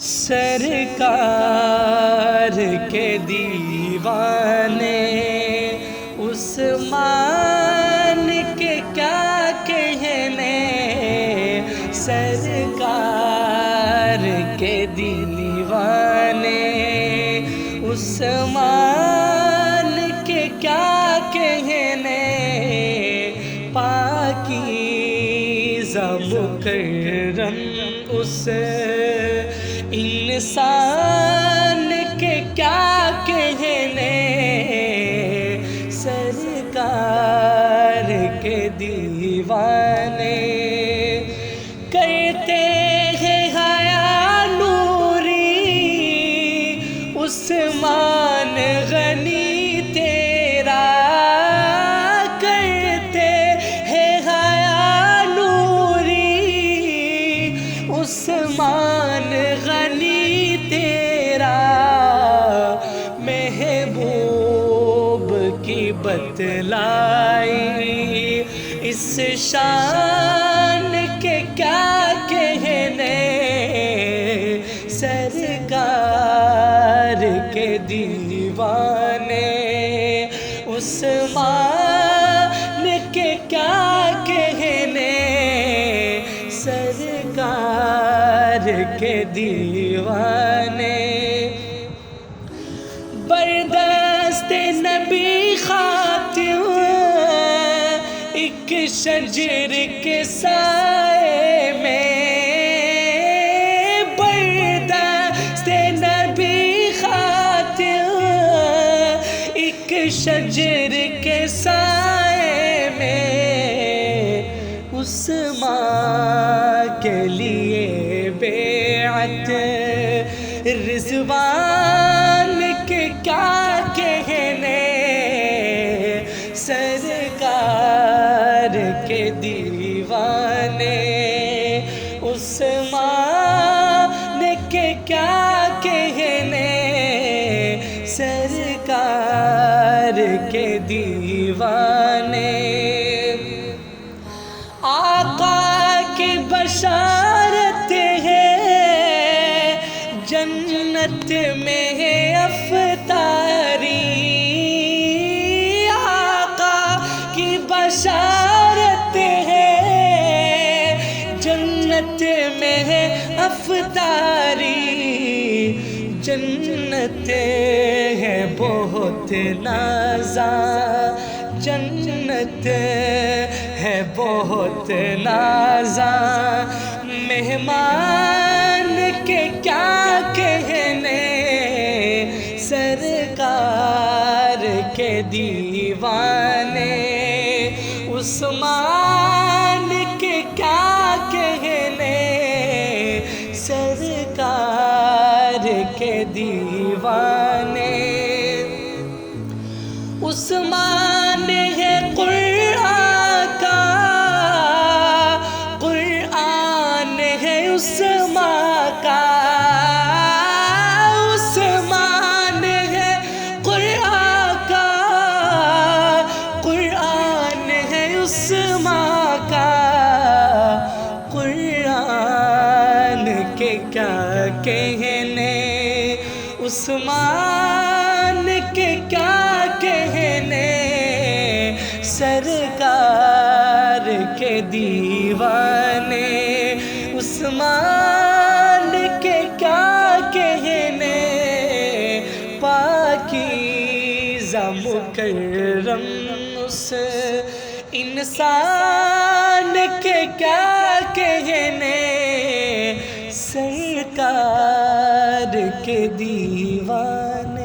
سرکار کے دیوانے عثمان کے کیا کہنے، سرکار کے دیوانے عثمان کے کیا کہنے، پاکیزہ مکرم اس انسان کے کیا کہنے، سرکار کے دیوانے کرتے ہیں حیا نوری عثمان غنی تیرا، کرتے ہیں حیا نوری عثمان غنی تیرا، محبوب کی بتلائی اس شان کے کیا کہنے، سرکار کے دیوانے عثمان کے کیا کہنے، سرکار کے دیوانے بردست نبی خاتم ایک شجر کے سائے میں، بردست نبی خاتم ایک شجر کے سائے میں، عثمان کے لیے بیعت رضوان کے کیا کہنے، سرکار کے دیوانے عثمان کے کیا کہنے، سرکار کے دیوانے آقا کی بشارت ہے، جنت میں ہے افطاری، آقا کی بشارت ہے، جنت میں ہے افطاری، جنت ہے بہت نازاں، جنت ہے بہت نازاں، مہمان کے کیا کہنے، سرکار کے دیوانے عثمان کے کیا کہنے، سرکار کے دیوانے عثمان ہے قرآن کا، قرآن ہے عثمان کا، عثمان ہے قرآن کا، قرآن ہے عثمان کا، قرآن کے کیا کہنے، عثمان کے کیا کہنے، سرکار کے دیوانے عثمان کے کیا کہنے، پاکیزہ مکرم اس انسان کے کیا کہنے، سرکار کے دیوانے